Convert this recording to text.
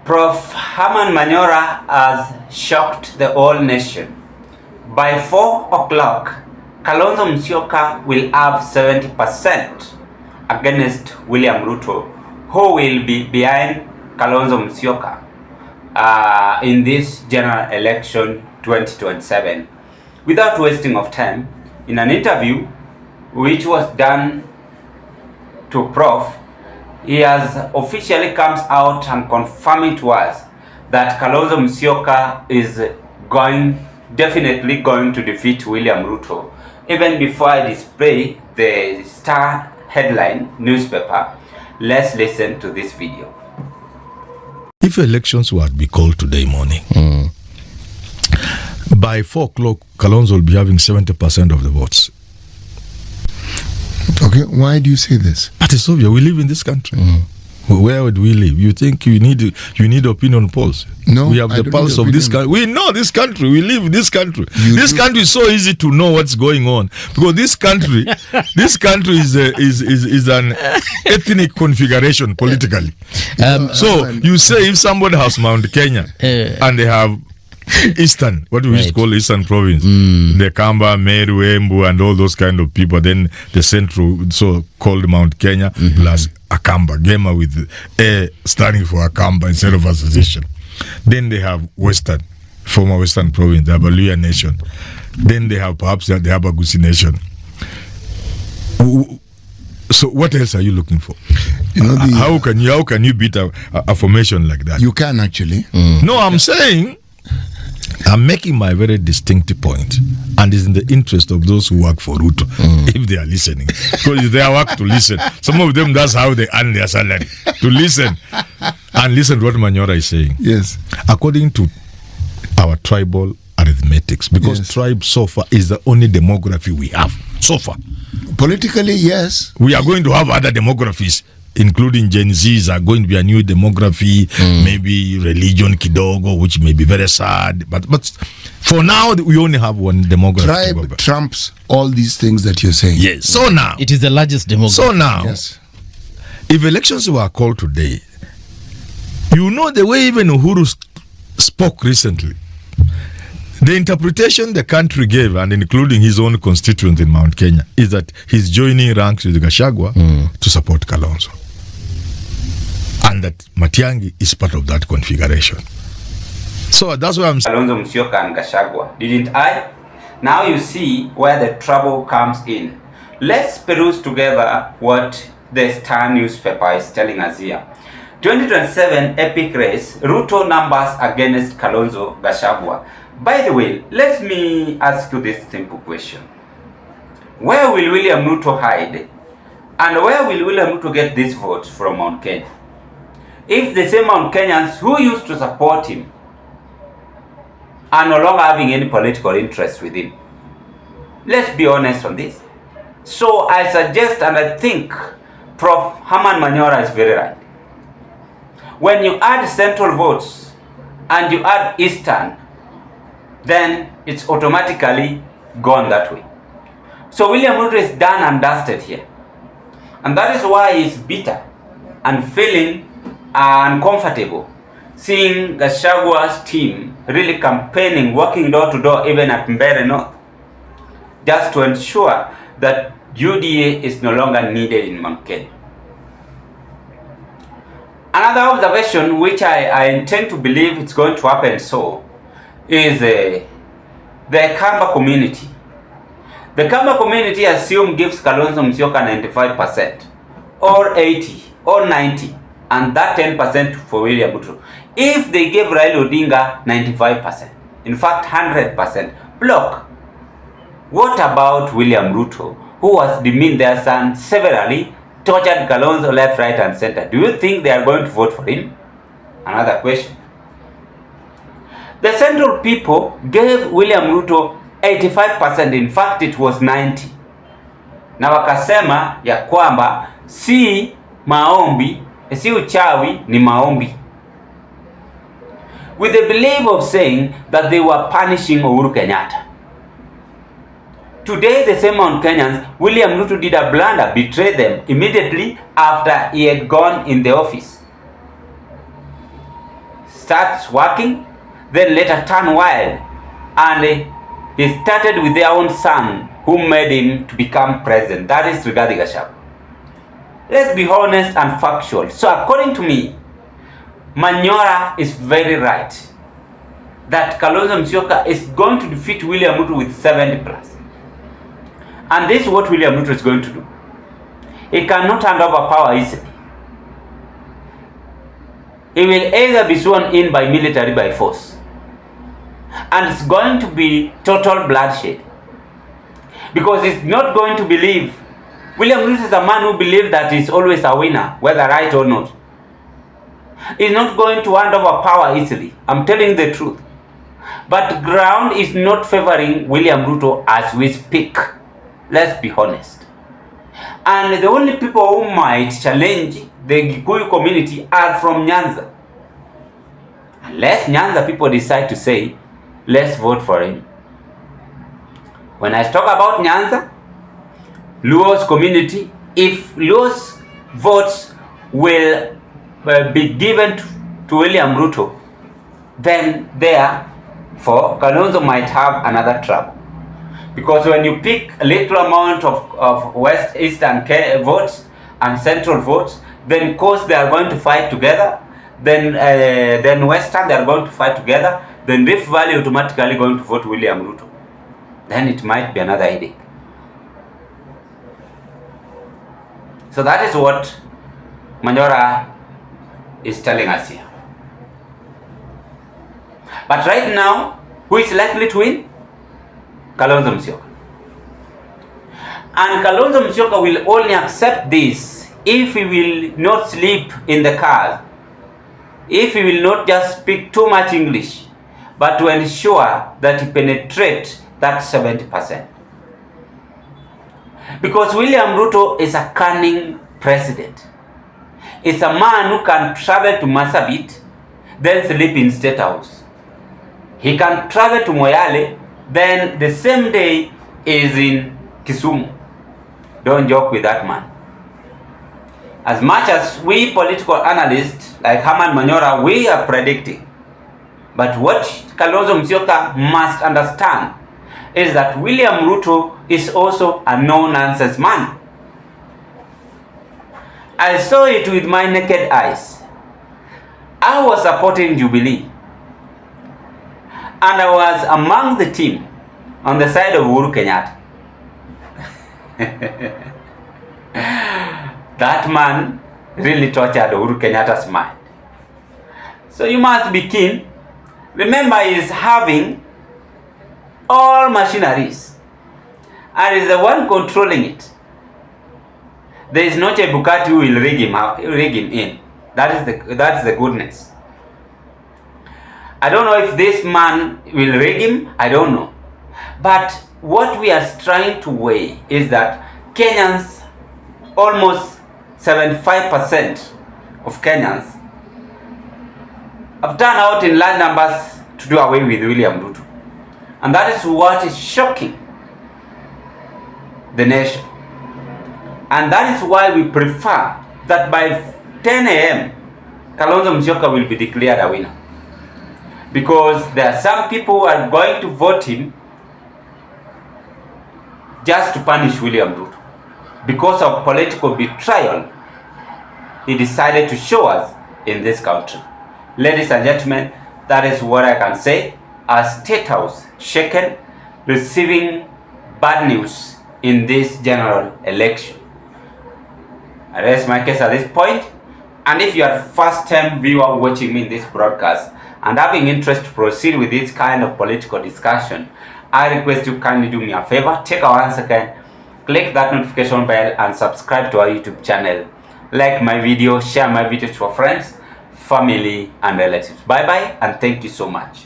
Prof. Haman Manyora has shocked the whole nation. By 4 o'clock, Kalonzo Musyoka will have 70% against William Ruto, who will be behind Kalonzo Musyoka in this general election 2027. Without wasting of time, in an interview which was done to Prof, he has officially comes out and confirming to us that Kalonzo Musyoka is definitely going to defeat William Ruto. Even before I display the Star headline newspaper, let's listen to this video. If elections were to be called today morning, by 4 o'clock, Kalonzo will be having 70% of the votes. Okay, why do you say this? But it's obvious, we live in this country. Where would we live? You think you need opinion polls? No, we have the pulse of this country. We know this country. We live in this country. This country is so easy to know what's going on because this country is an ethnic configuration politically. So you say if somebody has Mount Kenya and they have Eastern, what we used to call Eastern province, the Kamba, Meru, Embu, and all those kind of people. Then the central, so-called Mount Kenya, plus Akamba, Gema with A standing for Akamba instead of association. Then they have Western, former Western province, the Abaluya nation. Then they have perhaps the Abagusi nation. So what else are you looking for? You know, how can you beat a formation like that? You can actually. No, I'm saying, I'm making my very distinctive point, and it's in the interest of those who work for Ruto, if they are listening. Because it's their work to listen. Some of them, that's how they earn their salary, to listen. And listen to what Manyora is saying. Yes. According to our tribal arithmetics, because tribe so far is the only demography we have, so far. Politically, yes. We are going to have other demographies, including Gen Zs are going to be a new demography, maybe religion kidogo, which may be very sad. But for now, we only have one demography. Tribe trumps all these things that you're saying. Yes. So now, it is the largest demography. So now, if elections were called today, you know the way even Uhuru spoke recently, the interpretation the country gave, and including his own constituent in Mount Kenya, is that he's joining ranks with Gachagua to support Kalonzo. And that Matiang'i is part of that configuration. So that's why I'm saying Kalonzo Musyoka and Gachagua, didn't I? Now you see where the trouble comes in. Let's peruse together what the Star newspaper is telling us here. 2027 epic race, Ruto numbers against Kalonzo Gachagua. By the way, let me ask you this simple question. Where will William Ruto hide? And where will William Ruto get these votes from Mount Kenya? If the same Mount Kenyans who used to support him are no longer having any political interest with him. Let's be honest on this. So I suggest, and I think Prof. Haman Manyora is very right. When you add central votes and you add Eastern, then it's automatically gone that way. So William Ruto is done and dusted here. And that is why he's bitter and feeling uncomfortable seeing Gachagua's team really campaigning, walking door to door, even at Mbeere North, just to ensure that UDA is no longer needed in Mount Kenya. Another observation which I intend to believe it's going to happen so is the Kamba community. The Kamba community assume gives Kalonzo Musyoka 95% or 80 or 90 and that 10% for William Ruto. If they gave Raila Odinga 95%, in fact 100% block, what about William Ruto, who has demeaned their son severally, tortured Kalonzo left, right and center? Do you think they are going to vote for him? Another question. The central people gave William Ruto 85%, in fact it was 90. Na wakasema ya kwamba si maombi, si uchawi ni maombi. With the belief of saying that they were punishing Uhuru Kenyatta. Today the same Mount Kenyans, William Ruto did a blunder, betrayed them immediately after he had gone in the office. starts working, then later turn wild, and he started with their own son who made him to become president. That is Rigathi Gachagua. Let's be honest and factual. So according to me, Manyora is very right that Kalonzo Musyoka is going to defeat William Ruto with 70 plus. And this is what William Ruto is going to do. He cannot hand over power easily. He will either be sworn in by military by force, and it's going to be total bloodshed, because he's not going to believe. William Ruto is a man who believes that he's always a winner, whether right or not. He's not going to hand over power easily. I'm telling the truth. But ground is not favoring William Ruto as we speak. Let's be honest. And the only people who might challenge the Gikuyu community are from Nyanza. Unless Nyanza people decide to say, let's vote for him. When I talk about Nyanza, Luo's community, if Luo's votes will be given to William Ruto, then therefore Kalonzo might have another trouble. Because when you pick a little amount of West Eastern votes and Central votes, then coast they are going to fight together, then Western they are going to fight together, then Rift Valley automatically going to vote William Ruto. Then it might be another headache. So that is what Manyora is telling us here. But right now, who is likely to win? Kalonzo Musyoka. And Kalonzo Musyoka will only accept this if he will not sleep in the car, if he will not just speak too much English, but to ensure that he penetrates that 70%. Because William Ruto is a cunning president. It's a man who can travel to Marsabit, then sleep in State House. He can travel to Moyale, then the same day is in Kisumu. Don't joke with that man. As much as we political analysts like Haman Manyora, we are predicting. But what Kalonzo Musyoka must understand is that William Ruto is also a no-nonsense man. I saw it with my naked eyes. I was supporting Jubilee, and I was among the team on the side of Uhuru Kenyatta. That man really tortured Uhuru Kenyatta's mind. So you must be keen. Remember, he is having all machineries and is the one controlling it. There is not a Bugatti who will rig him in. That is the goodness. I don't know if this man will rig him. I don't know. But what we are trying to weigh is that Kenyans, almost 75% of Kenyans, have turned out in large numbers to do away with William Ruto. And that is what is shocking the nation. And that is why we prefer that by 10 a.m. Kalonzo Musyoka will be declared a winner. Because there are some people who are going to vote him just to punish William Ruto. Because of political betrayal, he decided to show us in this country. Ladies and gentlemen, that is what I can say. Our State House shaken, receiving bad news in this general election. I rest my case at this point. And if you are first-time viewer watching me in this broadcast and having interest to proceed with this kind of political discussion, I request you kindly do me a favor. Take a 1 second, click that notification bell and subscribe to our YouTube channel. Like my video, share my video to your friends, family and relatives. Bye bye and thank you so much.